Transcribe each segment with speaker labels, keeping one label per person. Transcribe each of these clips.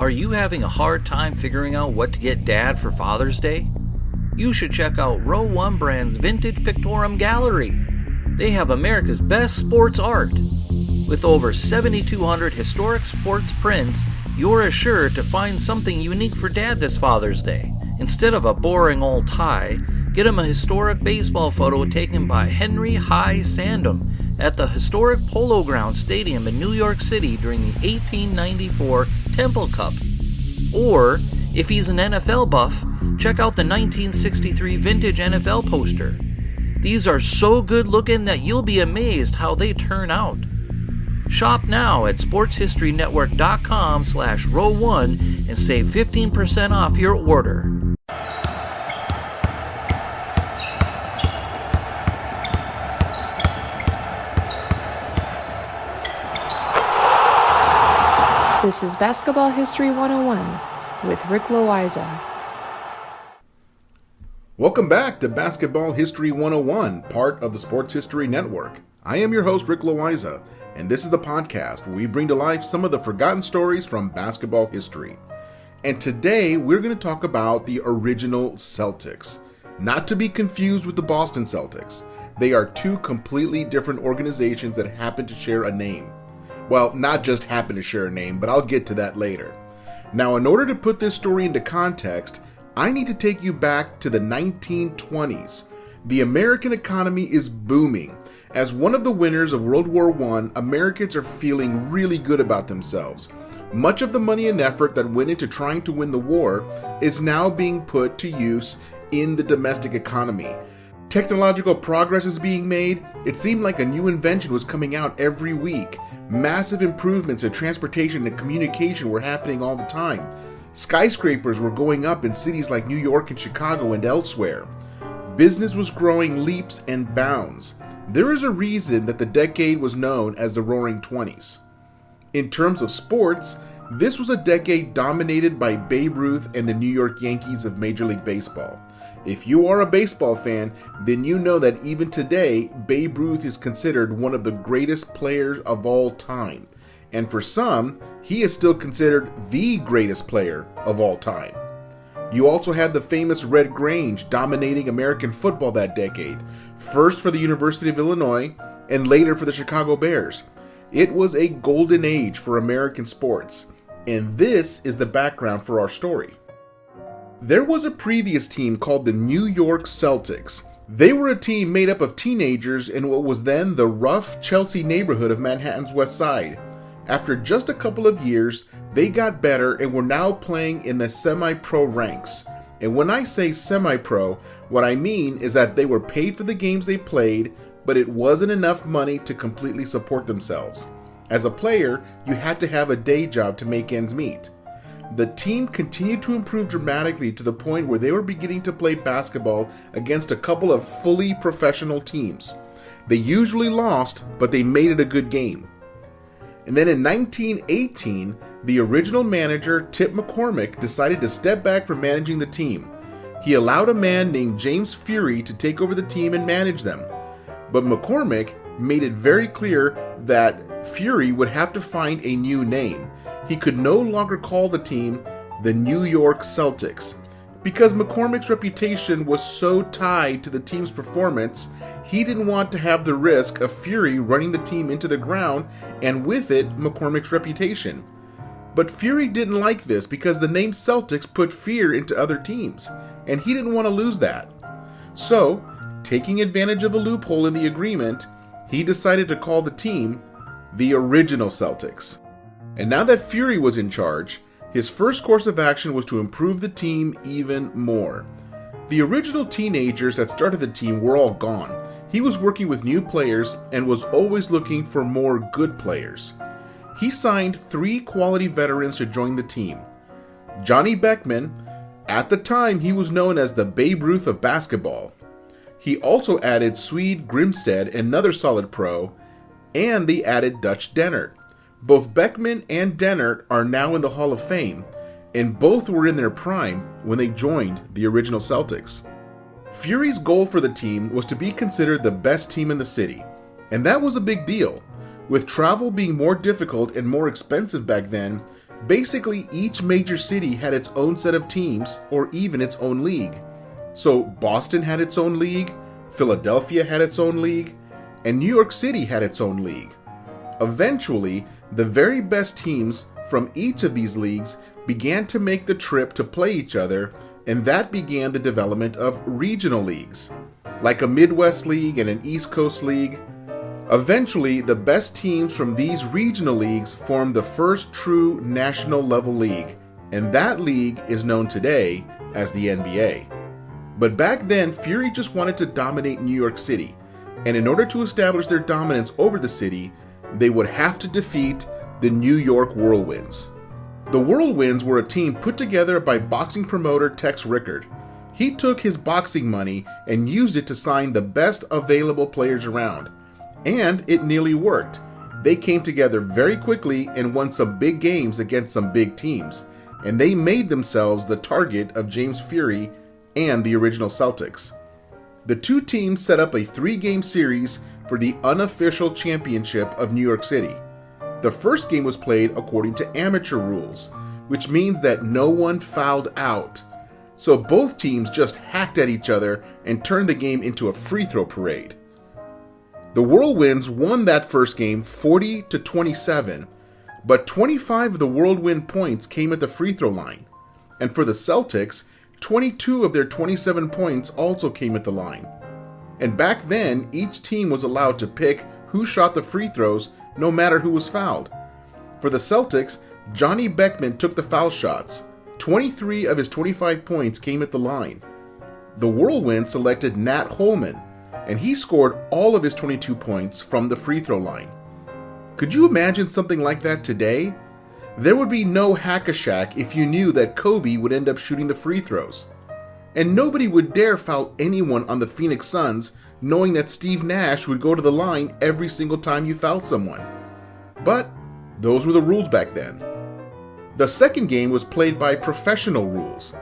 Speaker 1: Are you having a hard time figuring out what to get Dad for Father's Day? You should check out Row 1 Brand's Vintage Pictorum Gallery. They have America's best sports art. With over 7,200 historic sports prints, you're assured to find something unique for Dad this Father's Day. Instead of a boring old tie, get him a historic baseball photo taken by Henry High Sandham at the historic Polo Grounds Stadium in New York City during the 1894 Temple Cup. Or, if he's an NFL buff, check out the 1963 vintage NFL poster. These are so good looking that you'll be amazed how they turn out. Shop now at sportshistorynetwork.com/row1 and save 15% off your order.
Speaker 2: This is Basketball History 101 with Rick Loayza.
Speaker 3: Welcome back to Basketball History 101, part of the Sports History Network. I am your host, Rick Loayza, and this is the podcast where we bring to life some of the forgotten stories from basketball history. And today, we're going to talk about the original Celtics, not to be confused with the Boston Celtics. They are two completely different organizations that happen to share a name. Well, not just happen to share a name, but I'll get to that later. Now, in order to put this story into context, I need to take you back to the 1920s. The American economy is booming. As one of the winners of World War I, Americans are feeling really good about themselves. Much of the money and effort that went into trying to win the war is now being put to use in the domestic economy. Technological progress is being made. It seemed like a new invention was coming out every week. Massive improvements in transportation and communication were happening all the time. Skyscrapers were going up in cities like New York and Chicago and elsewhere. Business was growing leaps and bounds. There is a reason that the decade was known as the Roaring Twenties. In terms of sports, this was a decade dominated by Babe Ruth and the New York Yankees of Major League Baseball. If you are a baseball fan, then you know that even today, Babe Ruth is considered one of the greatest players of all time. And for some, he is still considered the greatest player of all time. You also had the famous Red Grange dominating American football that decade, first for the University of Illinois and later for the Chicago Bears. It was a golden age for American sports, and this is the background for our story. There was a previous team called the New York Celtics. They were a team made up of teenagers in what was then the rough Chelsea neighborhood of Manhattan's West Side. After just a couple of years, they got better and were now playing in the semi-pro ranks. And when I say semi-pro, what I mean is that they were paid for the games they played, but it wasn't enough money to completely support themselves. As a player, you had to have a day job to make ends meet. The team continued to improve dramatically to the point where they were beginning to play basketball against a couple of fully professional teams. They usually lost, but they made it a good game. And then in 1918, the original manager, Tip McCormick, decided to step back from managing the team. He allowed a man named James Fury to take over the team and manage them. But McCormick made it very clear that Fury would have to find a new name. He could no longer call the team the New York Celtics. Because McCormick's reputation was so tied to the team's performance, he didn't want to have the risk of Fury running the team into the ground, and with it, McCormick's reputation. But Fury didn't like this because the name Celtics put fear into other teams, and he didn't want to lose that. So, taking advantage of a loophole in the agreement, he decided to call the team the original Celtics. And now that Fury was in charge, his first course of action was to improve the team even more. The original teenagers that started the team were all gone. He was working with new players and was always looking for more good players. He signed 3 quality veterans to join the team. Johnny Beckman, at the time he was known as the Babe Ruth of basketball. He also added Swede Grimstead, another solid pro, and they added Dutch Dehnert. Both Beckman and Dehnert are now in the Hall of Fame, and both were in their prime when they joined the original Celtics. Fury's goal for the team was to be considered the best team in the city, and that was a big deal. With travel being more difficult and more expensive back then, Basically, each major city had its own set of teams, or even its own league. So Boston had its own league, Philadelphia had its own league, and New York City had its own league. Eventually, the very best teams from each of these leagues began to make the trip to play each other, and that began the development of regional leagues, like a Midwest League and an East Coast League. Eventually, the best teams from these regional leagues formed the first true national level league, and that league is known today as the NBA. But back then, Fury just wanted to dominate New York City, and in order to establish their dominance over the city, they would have to defeat the New York Whirlwinds. The Whirlwinds were a team put together by boxing promoter Tex Rickard. He took his boxing money and used it to sign the best available players around. And it nearly worked. They came together very quickly and won some big games against some big teams. And they made themselves the target of James Fury and the original Celtics. The two teams set up a 3-game series for the unofficial championship of New York City. The first game was played according to amateur rules, which means that no one fouled out. So both teams just hacked at each other and turned the game into a free throw parade. The Whirlwinds won that first game 40-27, but 25 of the Whirlwind points came at the free throw line. And for the Celtics, 22 of their 27 points also came at the line. And back then, each team was allowed to pick who shot the free throws no matter who was fouled. For the Celtics, Johnny Beckman took the foul shots. 23 of his 25 points came at the line. The Whirlwind selected Nat Holman, and he scored all of his 22 points from the free throw line. Could you imagine something like that today? There would be no hack-a-shack if you knew that Kobe would end up shooting the free throws. And nobody would dare foul anyone on the Phoenix Suns knowing that Steve Nash would go to the line every single time you fouled someone. But those were the rules back then. The second game was played by professional rules.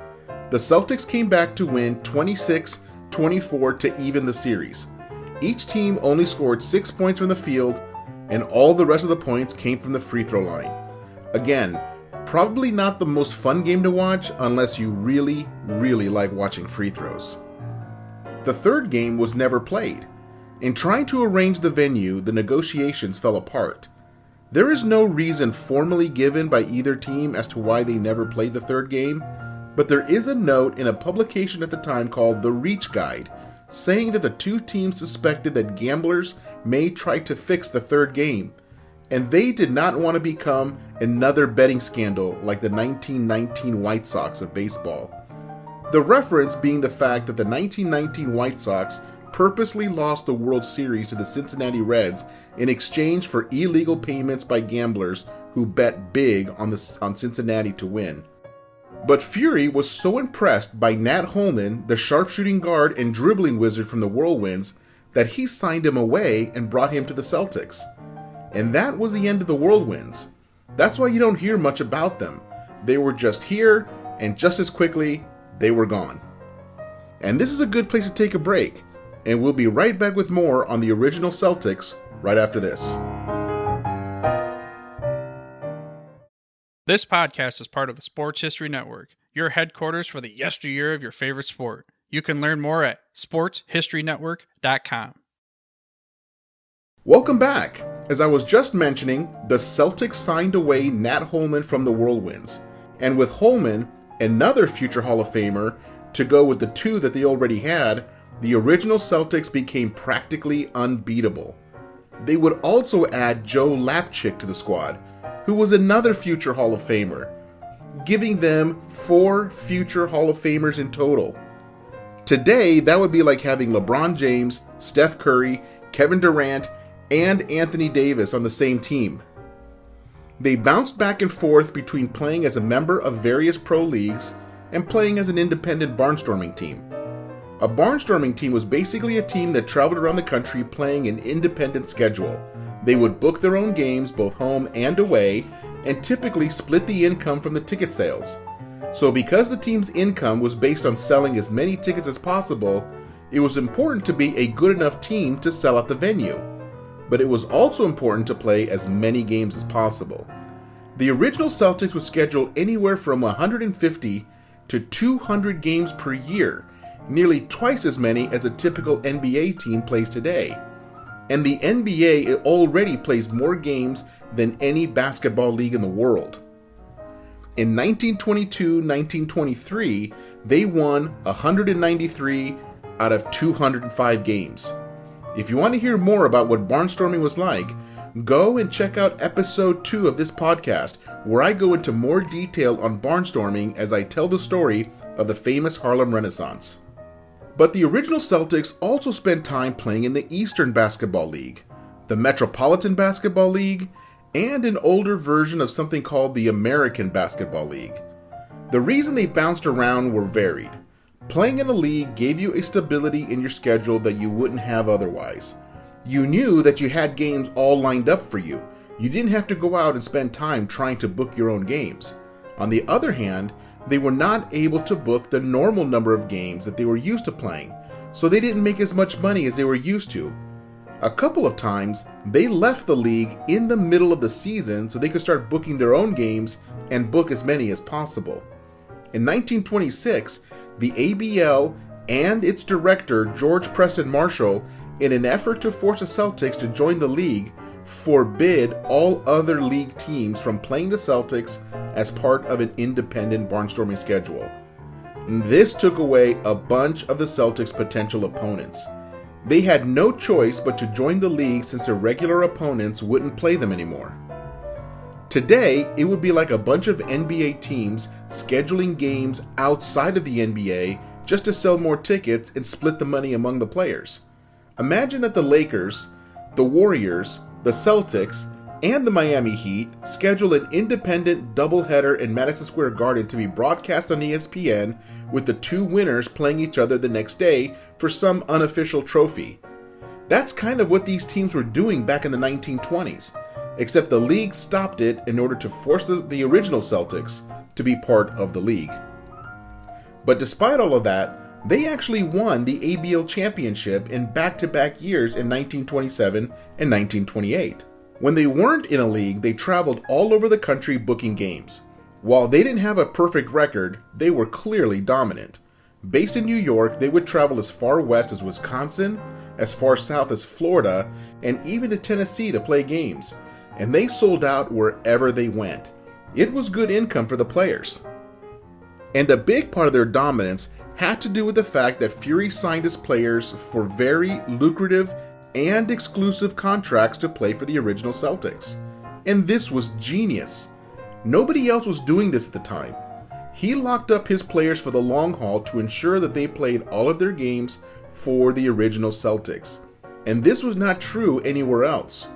Speaker 3: The Celtics came back to win 26-24 to even the series. Each team only scored 6 points from the field, and all the rest of the points came from the free throw line. Again, probably not the most fun game to watch unless you really, really like watching free throws. The third game was never played. In trying to arrange the venue, the negotiations fell apart. There is no reason formally given by either team as to why they never played the third game, but there is a note in a publication at the time called The Reach Guide, saying that the two teams suspected that gamblers may try to fix the third game, and they did not want to become another betting scandal like the 1919 White Sox of baseball. The reference being the fact that the 1919 White Sox purposely lost the World Series to the Cincinnati Reds in exchange for illegal payments by gamblers who bet big on Cincinnati to win. But Fury was so impressed by Nat Holman, the sharpshooting guard and dribbling wizard from the Whirlwinds, that he signed him away and brought him to the Celtics. And that was the end of the Whirlwinds. That's why you don't hear much about them. They were just here, and just as quickly, they were gone. And this is a good place to take a break, and we'll be right back with more on the original Celtics right after this.
Speaker 4: This podcast is part of the Sports History Network, your headquarters for the yesteryear of your favorite sport. You can learn more at sportshistorynetwork.com.
Speaker 3: Welcome back. As I was just mentioning, the Celtics signed away Nat Holman from the Whirlwinds, and with Holman, another future Hall of Famer, to go with the two that they already had, the original Celtics became practically unbeatable. They would also add Joe Lapchick to the squad, who was another future Hall of Famer, giving them 4 future Hall of Famers in total. Today, that would be like having LeBron James, Steph Curry, Kevin Durant, and Anthony Davis on the same team. They bounced back and forth between playing as a member of various pro leagues and playing as an independent barnstorming team. A barnstorming team was basically a team that traveled around the country playing an independent schedule. They would book their own games, both home and away, and typically split the income from the ticket sales. So because the team's income was based on selling as many tickets as possible, it was important to be a good enough team to sell at the venue. But it was also important to play as many games as possible. The original Celtics would schedule anywhere from 150 to 200 games per year, nearly twice as many as a typical NBA team plays today. And the NBA already plays more games than any basketball league in the world. In 1922-1923, they won 193 out of 205 games. If you want to hear more about what barnstorming was like, go and check out episode 2 of this podcast, where I go into more detail on barnstorming as I tell the story of the famous Harlem Renaissance. But the original Celtics also spent time playing in the Eastern Basketball League, the Metropolitan Basketball League, and an older version of something called the American Basketball League. The reason they bounced around were varied. Playing in a league gave you a stability in your schedule that you wouldn't have otherwise. You knew that you had games all lined up for you. You didn't have to go out and spend time trying to book your own games. On the other hand, they were not able to book the normal number of games that they were used to playing, so they didn't make as much money as they were used to. A couple of times, they left the league in the middle of the season so they could start booking their own games and book as many as possible. In 1926, the ABL and its director, George Preston Marshall, in an effort to force the Celtics to join the league, forbid all other league teams from playing the Celtics as part of an independent barnstorming schedule. This took away a bunch of the Celtics' potential opponents. They had no choice but to join the league since their regular opponents wouldn't play them anymore. Today, it would be like a bunch of NBA teams scheduling games outside of the NBA just to sell more tickets and split the money among the players. Imagine that the Lakers, the Warriors, the Celtics, and the Miami Heat schedule an independent doubleheader in Madison Square Garden to be broadcast on ESPN, with the two winners playing each other the next day for some unofficial trophy. That's kind of what these teams were doing back in the 1920s, except the league stopped it in order to force the original Celtics to be part of the league. But despite all of that, they actually won the ABL championship in back-to-back years in 1927 and 1928. When they weren't in a league, they traveled all over the country booking games. While they didn't have a perfect record, they were clearly dominant. Based in New York, they would travel as far west as Wisconsin, as far south as Florida, and even to Tennessee to play games. And they sold out wherever they went. It was good income for the players. And a big part of their dominance had to do with the fact that Fury signed his players for very lucrative and exclusive contracts to play for the original Celtics. And this was genius. Nobody else was doing this at the time. He locked up his players for the long haul to ensure that they played all of their games for the original Celtics. And this was not true anywhere else.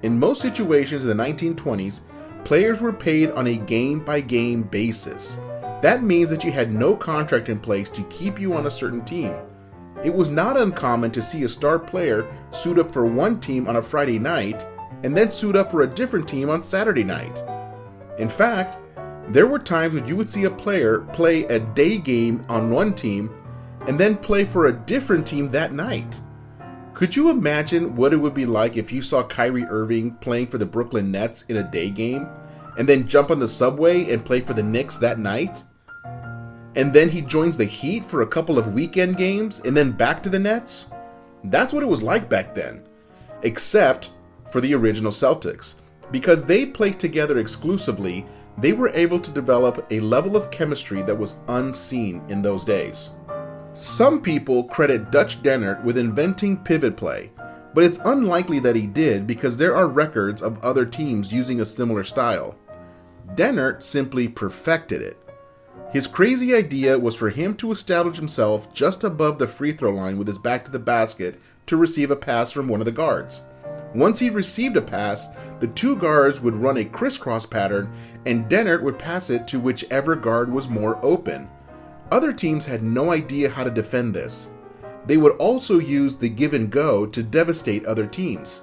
Speaker 3: In most situations in the 1920s, players were paid on a game-by-game basis. That means that you had no contract in place to keep you on a certain team. It was not uncommon to see a star player suit up for one team on a Friday night and then suit up for a different team on Saturday night. In fact, there were times when you would see a player play a day game on one team and then play for a different team that night. Could you imagine what it would be like if you saw Kyrie Irving playing for the Brooklyn Nets in a day game and then jump on the subway and play for the Knicks that night? And then he joins the Heat for a couple of weekend games and then back to the Nets? That's what it was like back then. Except for the original Celtics. Because they played together exclusively, they were able to develop a level of chemistry that was unseen in those days. Some people credit Dutch Dehnert with inventing pivot play, but it's unlikely that he did because there are records of other teams using a similar style. Dehnert simply perfected it. His crazy idea was for him to establish himself just above the free throw line with his back to the basket to receive a pass from one of the guards. Once he received a pass, the two guards would run a crisscross pattern and Dehnert would pass it to whichever guard was more open. Other teams had no idea how to defend this. They would also use the give and go to devastate other teams.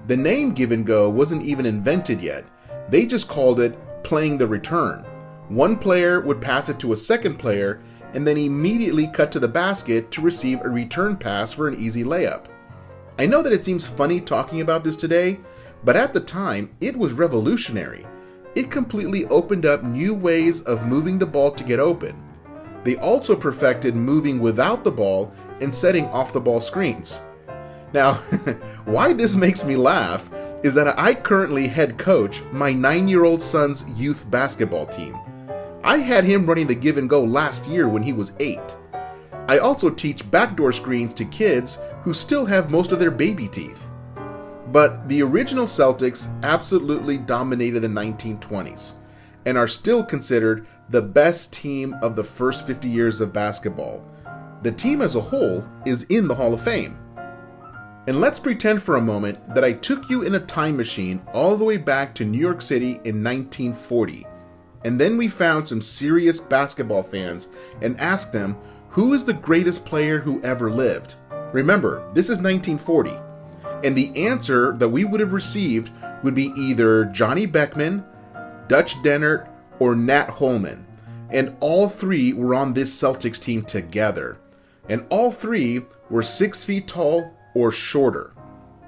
Speaker 3: The name give and go wasn't even invented yet. They just called it playing the return. One player would pass it to a second player and then immediately cut to the basket to receive a return pass for an easy layup. I know that it seems funny talking about this today, but at the time, it was revolutionary. it completely opened up new ways of moving the ball to get open. They also perfected moving without the ball and setting off-the-ball screens. Now, why this makes me laugh is that I currently head coach my 9-year-old son's youth basketball team. I had him running the give and go last year when he was 8. I also teach backdoor screens to kids who still have most of their baby teeth. But the original Celtics absolutely dominated the 1920s and are still considered the best team of the first 50 years of basketball. The team as a whole is in the Hall of Fame. And let's pretend for a moment that I took you in a time machine all the way back to New York City in 1940, and then we found some serious basketball fans and asked them who is the greatest player who ever lived. Remember, this is 1940. And the answer that we would have received would be either Johnny Beckman, Dutch Dehnert, or Nat Holman. And all three were on this Celtics team together. And all three were 6 feet tall or shorter.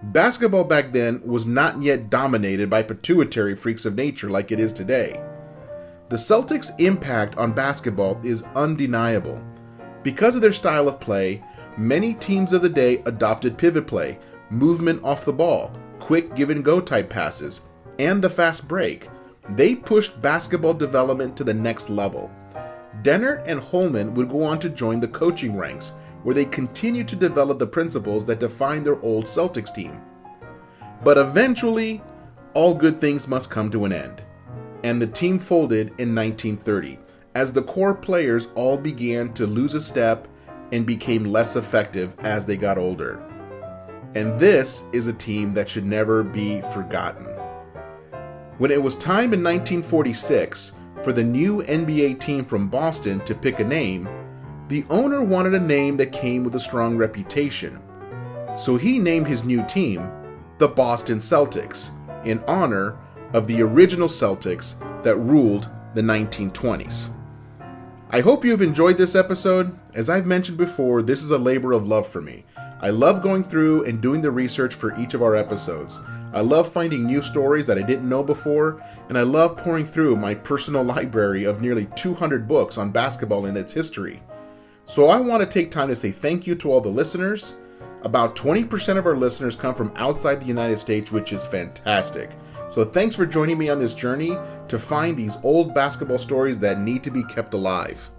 Speaker 3: Basketball back then was not yet dominated by pituitary freaks of nature like it is today. The Celtics' impact on basketball is undeniable. Because of their style of play, many teams of the day adopted pivot play, movement off the ball, quick give-and-go type passes, and the fast break. They pushed basketball development to the next level. Dehnert and Holman would go on to join the coaching ranks, where they continued to develop the principles that defined their old Celtics team. But eventually, all good things must come to an end, and the team folded in 1930, as the core players all began to lose a step and became less effective as they got older. And this is a team that should never be forgotten. When it was time in 1946 for the new NBA team from Boston to pick a name, the owner wanted a name that came with a strong reputation. So he named his new team the Boston Celtics, in honor of the original Celtics that ruled the 1920s. I hope you have enjoyed this episode. As I've mentioned before, this is a labor of love for me. I love going through and doing the research for each of our episodes. I love finding new stories that I didn't know before, and I love pouring through my personal library of nearly 200 books on basketball and its history. So I want to take time to say thank you to all the listeners. About 20% of our listeners come from outside the United States, which is fantastic. So thanks for joining me on this journey to find these old basketball stories that need to be kept alive.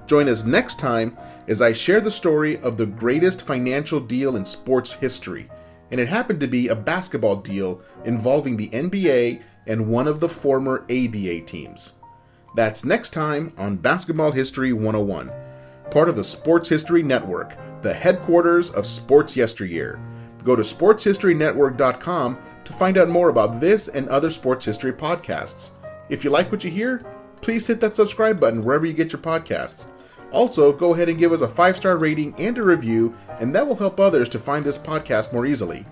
Speaker 3: Join us next time as I share the story of the greatest financial deal in sports history. And it happened to be a basketball deal involving the NBA and one of the former ABA teams. That's next time on Basketball History 101, part of the Sports History Network, the headquarters of sports yesteryear. Go to sportshistorynetwork.com to find out more about this and other sports history podcasts. If you like what you hear, please hit that subscribe button wherever you get your podcasts. Also, go ahead and give us a 5-star rating and a review, and that will help others to find this podcast more easily.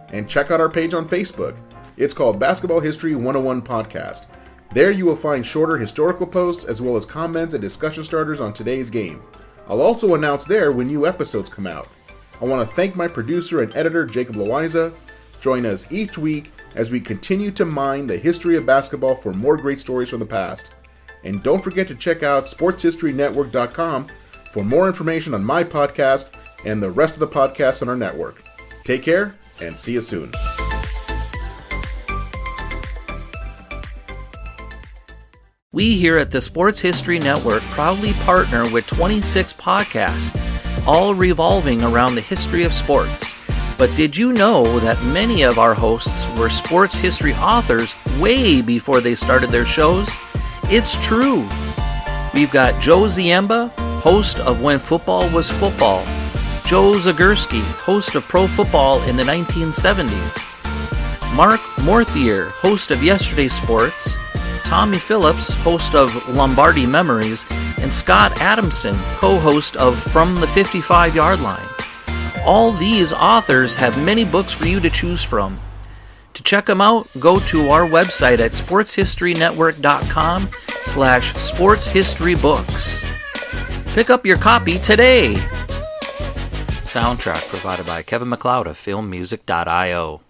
Speaker 3: And check out our page on Facebook. It's called Basketball History 101 Podcast. There you will find shorter historical posts as well as comments and discussion starters on today's game. I'll also announce there when new episodes come out. I want to thank my producer and editor, Jacob Loayza. Join us each week as we continue to mine the history of basketball for more great stories from the past. And don't forget to check out sportshistorynetwork.com for more information on my podcast and the rest of the podcasts on our network. Take care and see you soon.
Speaker 1: We here at the Sports History Network proudly partner with 26 podcasts, all revolving around the history of sports. But did you know that many of our hosts were sports history authors way before they started their shows? It's true. We've got Joe Ziemba, host of When Football Was Football, Joe Zagurski, host of Pro Football in the 1970s, Mark Morthier, host of Yesterday's Sports, Tommy Phillips, host of Lombardi Memories, and Scott Adamson, co-host of From the 55-Yard Line. All these authors have many books for you to choose from. To check them out, go to our website at sportshistorynetwork.com/sportshistorybooks. Pick up your copy today. Soundtrack provided by Kevin MacLeod of filmmusic.io.